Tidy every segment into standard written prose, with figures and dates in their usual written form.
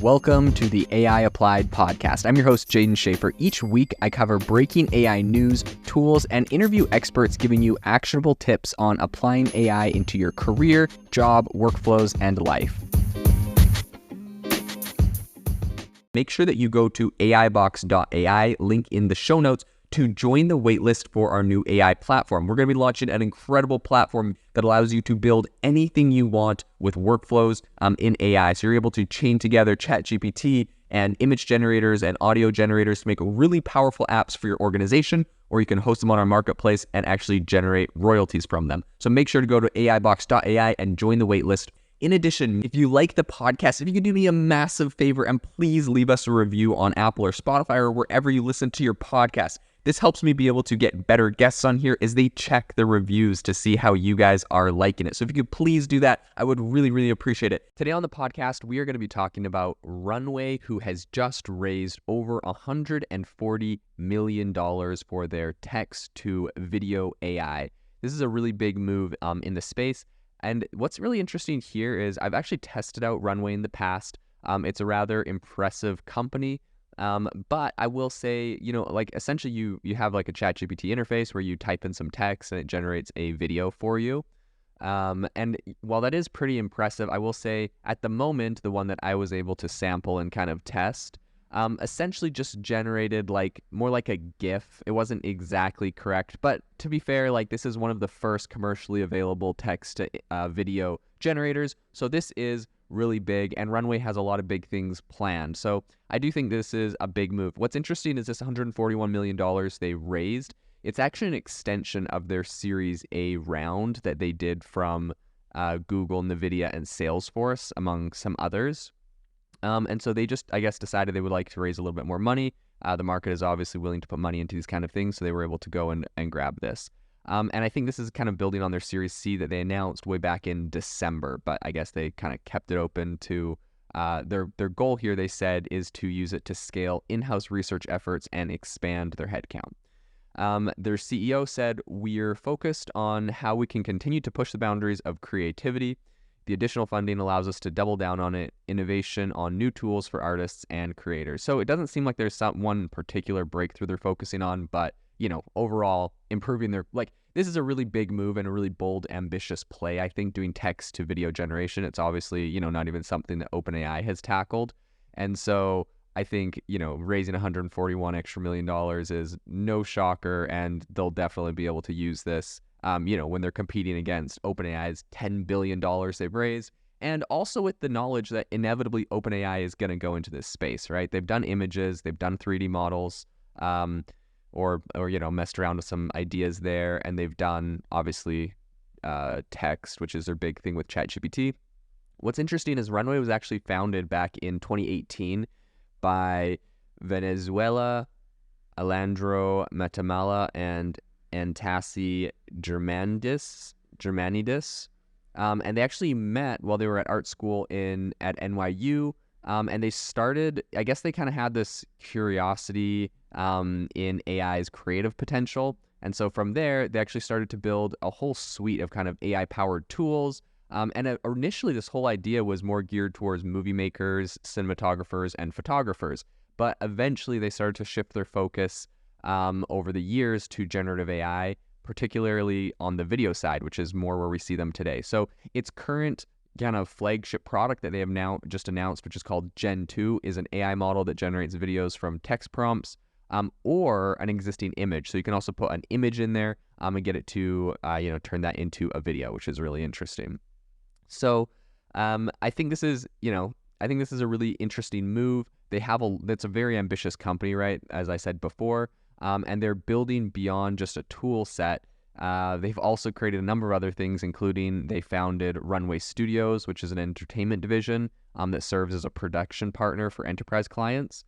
Welcome to the AI Applied podcast. I'm your host, Jaden Schaefer. Each week, I cover breaking AI news, tools, and interview experts giving you actionable tips on applying AI into your career, job, workflows, and life. Make sure that you go to aibox.ai, link in the show notes, to join the waitlist for our new AI platform. We're going to be launching an incredible platform that allows you to build anything you want with workflows in AI. So you're able to chain together ChatGPT and image generators and audio generators to make really powerful apps for your organization, or you can host them on our marketplace and actually generate royalties from them. So make sure to go to aibox.ai and join the waitlist. In addition, if you like the podcast, if you could do me a massive favor and please leave us a review on Apple or Spotify or wherever you listen to your podcast. This helps me be able to get better guests on here as they check the reviews to see how you guys are liking it. So if you could please do that, I would really appreciate it. Today on the podcast, we are going to be talking about Runway, who has just raised over $140 million for their text-to-video AI. This is a really big move in the space. And what's really interesting here is I've actually tested out Runway in the past. It's a rather impressive company. But I will say, like essentially you have like a ChatGPT interface where you type in some text and it generates a video for you. And while that is pretty impressive, I will say at the moment, the one that I was able to sample and kind of test, essentially just generated more like a GIF. It wasn't exactly correct, but to be fair, this is one of the first commercially available text to video generators. So this is really big, and Runway has a lot of big things planned. So I do think this is a big move. What's interesting is this $141 million they raised. It's actually an extension of their Series A round that they did from Google, NVIDIA, and Salesforce, among some others. And so they just, I guess, decided they would like to raise a little bit more money. The market is obviously willing to put money into these kind of things, so they were able to go and grab this. And I think this is kind of building on their Series C that they announced way back in December, but I guess they kind of kept it open to their goal here, they said, is to use it to scale in-house research efforts and expand their headcount. Their CEO said, "We're focused on how we can continue to push the boundaries of creativity. The additional funding allows us to double down on innovation on new tools for artists and creators." So it doesn't seem like there's one particular breakthrough they're focusing on, but overall improving their, this is a really big move and a really bold, ambitious play. I think doing text to video generation, it's obviously, not even something that OpenAI has tackled. And so I think, raising $141 million is no shocker, and they'll definitely be able to use this, when they're competing against OpenAI's $10 billion they've raised. And also with the knowledge that inevitably OpenAI is going to go into this space, right? They've done images, they've done 3D models, or messed around with some ideas there, and they've done obviously text, which is their big thing with ChatGPT. What's interesting is Runway was actually founded back in 2018 by Venezuela, Alejandro Matamala, and Antasi Germanidis. And they actually met while they were at art school at NYU. And they started, I guess they kind of had this curiosity in AI's creative potential. And so from there, they actually started to build a whole suite of kind of AI-powered tools. And initially, this whole idea was more geared towards movie makers, cinematographers, and photographers. But eventually, they started to shift their focus over the years to generative AI, particularly on the video side, which is more where we see them today. So its current kind of flagship product that they have now just announced, which is called Gen 2, is an AI model that generates videos from text prompts or an existing image. So you can also put an image in there and get it to turn that into a video, which is really interesting. So I think this is a really interesting move. That's a very ambitious company, right? As I said before, and they're building beyond just a tool set. They've also created a number of other things, including they founded Runway Studios, which is an entertainment division that serves as a production partner for enterprise clients.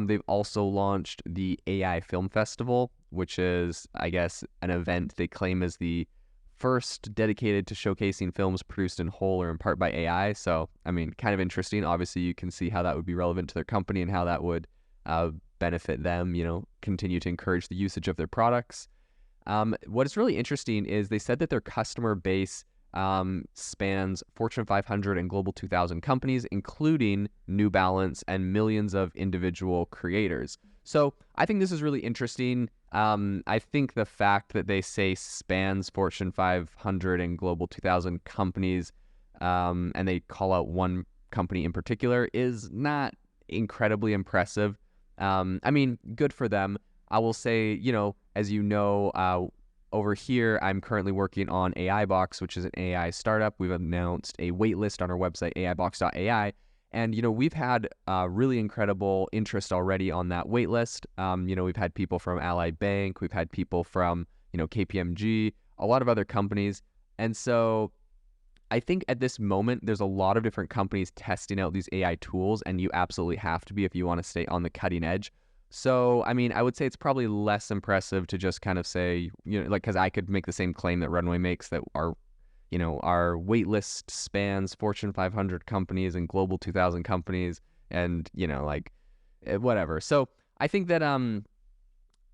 They've also launched the AI Film Festival, which is, I guess, an event they claim is the first dedicated to showcasing films produced in whole or in part by AI. So, I mean, kind of interesting. Obviously, you can see how that would be relevant to their company and how that would benefit them, continue to encourage the usage of their products. What is really interesting is they said that their customer base spans Fortune 500 and Global 2000 companies, including New Balance and millions of individual creators. So I think this is really interesting. I think the fact that they say spans Fortune 500 and Global 2000 companies, and they call out one company in particular, is not incredibly impressive. I mean, good for them. I will say, as you know, over here, I'm currently working on AI Box, which is an AI startup. We've announced a waitlist on our website, aibox.ai. And, we've had really incredible interest already on that waitlist. We've had people from Ally Bank. We've had people from, KPMG, a lot of other companies. And so I think at this moment, there's a lot of different companies testing out these AI tools, and you absolutely have to be if you want to stay on the cutting edge. So, I mean, I would say it's probably less impressive to just kind of say, because I could make the same claim that Runway makes, that our wait list spans Fortune 500 companies and Global 2000 companies and, whatever. So I think that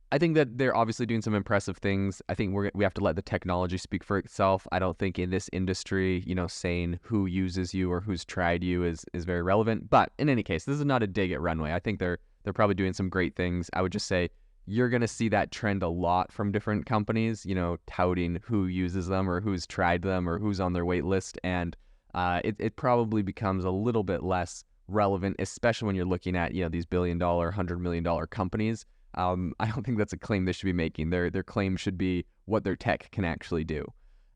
they're obviously doing some impressive things. I think we have to let the technology speak for itself. I don't think in this industry, saying who uses you or who's tried you is very relevant. But in any case, this is not a dig at Runway. I think they're probably doing some great things. I would just say you're going to see that trend a lot from different companies, touting who uses them or who's tried them or who's on their wait list. And it probably becomes a little bit less relevant, especially when you're looking at, these billion-dollar, $100 million companies. I don't think that's a claim they should be making. Their claim should be what their tech can actually do.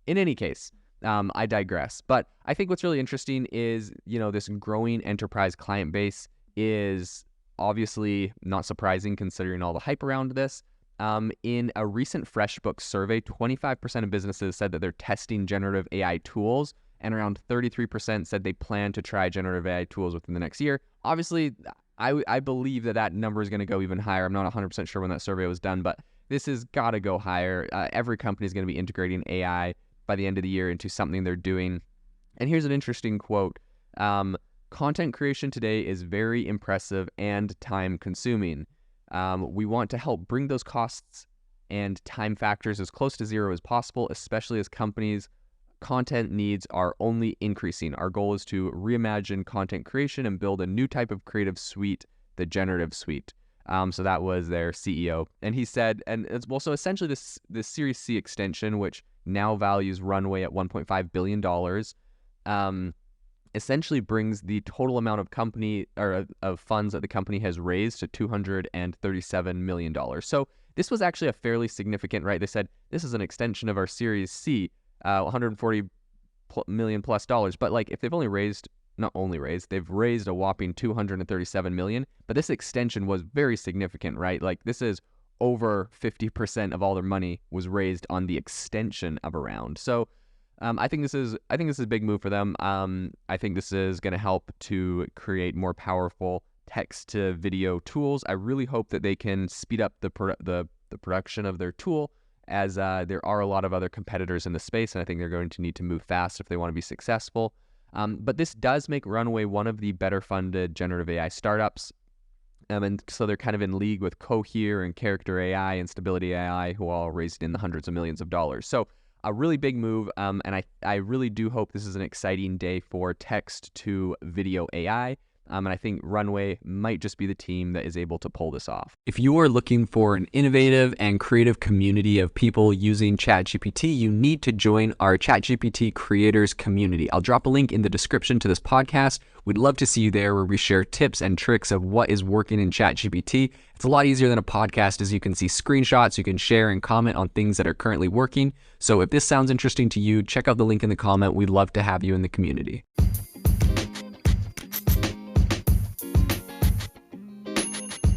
In any case, I digress. But I think what's really interesting is, this growing enterprise client base is obviously not surprising considering all the hype around this. In a recent FreshBooks survey, 25% of businesses said that they're testing generative AI tools, and around 33% said they plan to try generative AI tools within the next year. Obviously, I believe that number is going to go even higher. I'm not 100% sure when that survey was done, but this has got to go higher. Every company is going to be integrating AI by the end of the year into something they're doing. And here's an interesting quote. Content creation today is very impressive and time consuming. We want to help bring those costs and time factors as close to zero as possible, especially as companies' content needs are only increasing. Our goal is to reimagine content creation and build a new type of creative suite, the generative suite. So that was their CEO. And he said, and it's also essentially this Series C extension, which now values Runway at $1.5 billion, essentially brings the total amount of funds that the company has raised to $237 million. So this was actually a fairly significant, right? They said this is an extension of our Series C, $140 million plus dollars. But if they've they've raised a whopping $237 million. But this extension was very significant, right? This is over 50% of all their money was raised on the extension of a round. So I think this is a big move for them. I think this is going to help to create more powerful text to video tools. I really hope that they can speed up the production of their tool, as there are a lot of other competitors in the space, and I think they're going to need to move fast if they want to be successful. But this does make Runway one of the better funded generative AI startups. And so they're kind of in league with Cohere and Character AI and Stability AI, who all raised in the hundreds of millions of dollars. So a really big move, and I really do hope this is an exciting day for text to video AI. And I think Runway might just be the team that is able to pull this off. If you are looking for an innovative and creative community of people using ChatGPT, you need to join our ChatGPT creators community. I'll drop a link in the description to this podcast. We'd love to see you there, where we share tips and tricks of what is working in ChatGPT. It's a lot easier than a podcast, as you can see screenshots, you can share and comment on things that are currently working. So if this sounds interesting to you, check out the link in the comment. We'd love to have you in the community.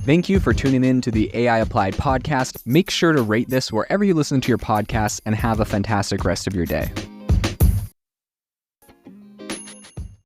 Thank you for tuning in to the AI Applied podcast. Make sure to rate this wherever you listen to your podcasts, and have a fantastic rest of your day.